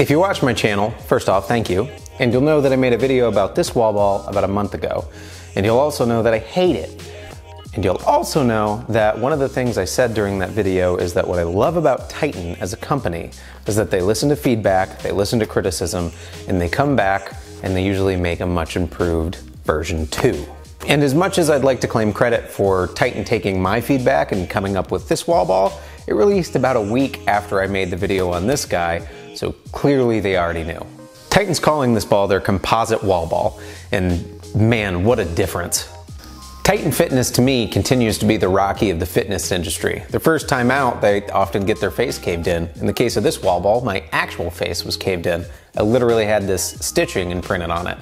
If you watch my channel, first off, thank you. And you'll know that I made a video about this wall ball about a month ago. And you'll also know that I hate it. And you'll also know that one of the things I said during that video is that what I love about Titan as a company is that they listen to feedback, they listen to criticism, and they come back and they usually make a much improved version 2. And as much as I'd like to claim credit for Titan taking my feedback and coming up with this wall ball, it released about a week after I made the video on this guy, so clearly they already knew. Titan's calling this ball their composite wall ball, and man, what a difference. Titan Fitness to me continues to be the Rocky of the fitness industry. The first time out, they often get their face caved in. In the case of this wall ball, my actual face was caved in. I literally had this stitching imprinted on it.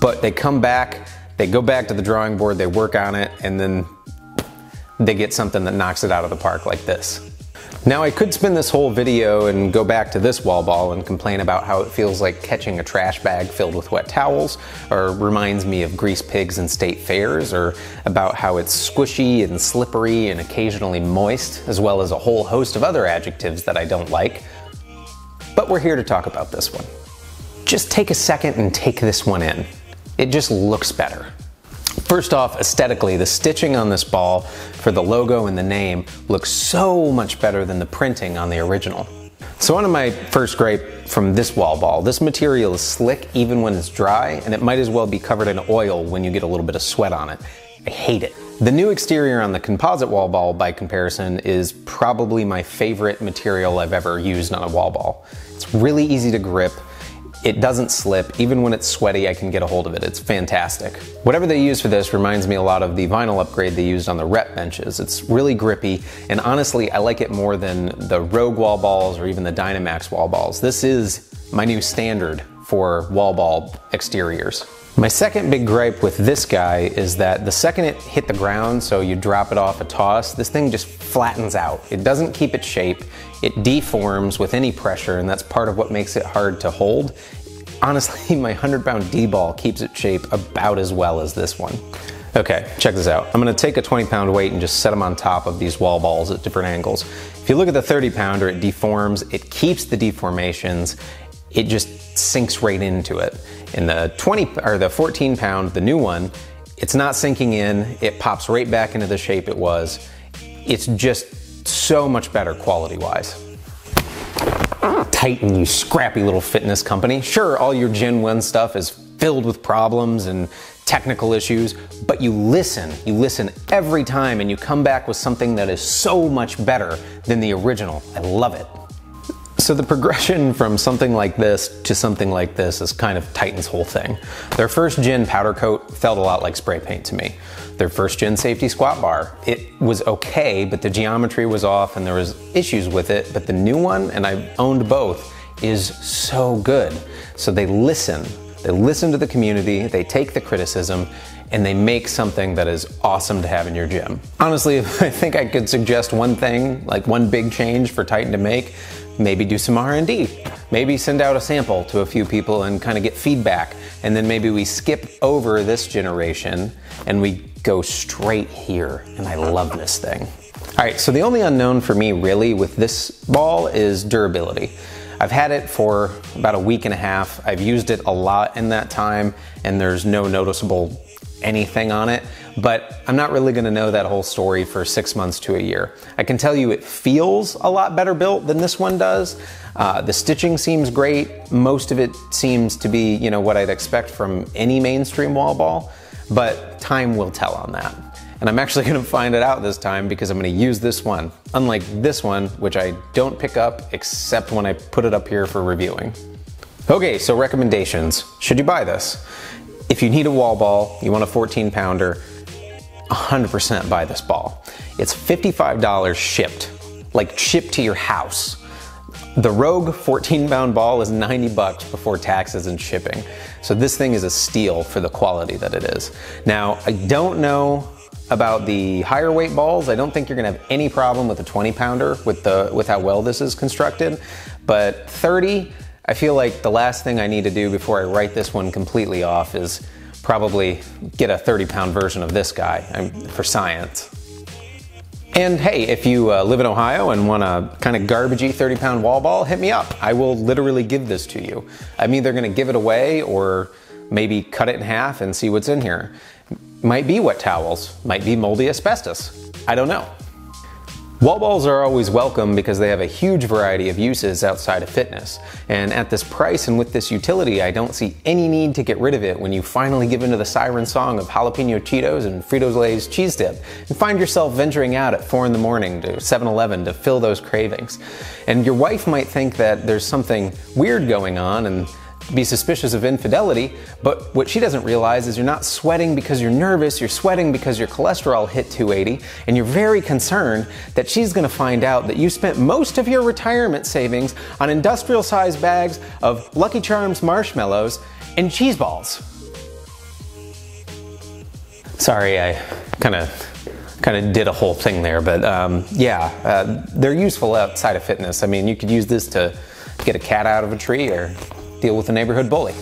But they come back, they go back to the drawing board, they work on it, and then they get something that knocks it out of the park like this. Now I could spin this whole video and go back to this wall ball and complain about how it feels like catching a trash bag filled with wet towels, or reminds me of grease pigs in state fairs, or about how it's squishy and slippery and occasionally moist, as well as a whole host of other adjectives that I don't like. But we're here to talk about this one. Just take a second and take this one in. It just looks better. First off, aesthetically, the stitching on this ball for the logo and the name looks so much better than the printing on the original. So on to my first gripe from this wall ball. This material is slick even when it's dry, and it might as well be covered in oil when you get a little bit of sweat on it. I hate it. The new exterior on the composite wall ball, by comparison, is probably my favorite material I've ever used on a wall ball. It's really easy to grip. It doesn't slip. Even when it's sweaty, I can get a hold of it. It's fantastic. Whatever they use for this reminds me a lot of the vinyl upgrade they used on the rep benches. It's really grippy, and honestly, I like it more than the Rogue wall balls or even the Dynamax wall balls. This is my new standard for wall ball exteriors. My second big gripe with this guy is that the second it hit the ground, so you drop it off a toss, this thing just flattens out. It doesn't keep its shape. It deforms with any pressure, and that's part of what makes it hard to hold. Honestly, my 100-pound D-ball keeps its shape about as well as this one. Okay, check this out. I'm gonna take a 20-pound weight and just set them on top of these wall balls at different angles. If you look at the 30-pounder, it deforms, it keeps the deformations, it just sinks right into it. In the 14-pound, the new one, it's not sinking in, it pops right back into the shape it was. It's just so much better quality-wise. Titan, you scrappy little fitness company. Sure, all your Gen 1 stuff is filled with problems and technical issues, but you listen every time, and you come back with something that is so much better than the original. I love it. So the progression from something like this to something like this is kind of Titan's whole thing. Their first gen powder coat felt a lot like spray paint to me. Their first gen safety squat bar, it was okay, but the geometry was off and there was issues with it. But the new one, and I owned both, is so good. So they listen to the community, they take the criticism, and they make something that is awesome to have in your gym. Honestly, if I think I could suggest one thing, like one big change for Titan to make, maybe do some R&D. Maybe send out a sample to a few people and kind of get feedback. And then maybe we skip over this generation and we go straight here. And I love this thing. All right, so the only unknown for me really with this ball is durability. I've had it for about a week and a half. I've used it a lot in that time, and there's no noticeable anything on it, but I'm not really gonna know that whole story for 6 months to a year. I can tell you it feels a lot better built than this one does. The stitching seems great. Most of it seems to be, you know, what I'd expect from any mainstream wall ball, but time will tell on that. And I'm actually gonna find it out this time because I'm gonna use this one, unlike this one, which I don't pick up except when I put it up here for reviewing. Okay, so recommendations. Should you buy this? If you need a wall ball, you want a 14-pounder, 100% buy this ball. It's $55 shipped, like shipped to your house. The Rogue 14-pound ball is 90 bucks before taxes and shipping. So this thing is a steal for the quality that it is. Now, I don't know about the higher weight balls. I don't think you're gonna have any problem with the 20-pounder with how well this is constructed, but 30, I feel like the last thing I need to do before I write this one completely off is probably get a 30-pound version of this guy for science. And hey, if you live in Ohio and want a kind of garbagey 30-pound wall ball, hit me up. I will literally give this to you. I'm either gonna give it away or maybe cut it in half and see what's in here. Might be wet towels, might be moldy asbestos. I don't know. Wall balls are always welcome because they have a huge variety of uses outside of fitness. And at this price and with this utility, I don't see any need to get rid of it when you finally give into the siren song of jalapeno Cheetos and Frito-Lay's cheese dip and find yourself venturing out at 4 in the morning to 7-Eleven to fill those cravings. And your wife might think that there's something weird going on and be suspicious of infidelity, but what she doesn't realize is you're not sweating because you're nervous, you're sweating because your cholesterol hit 280, and you're very concerned that she's gonna find out that you spent most of your retirement savings on industrial-sized bags of Lucky Charms marshmallows and cheese balls. Sorry, I kind of did a whole thing there, but they're useful outside of fitness. I mean, you could use this to get a cat out of a tree or deal with a neighborhood bully.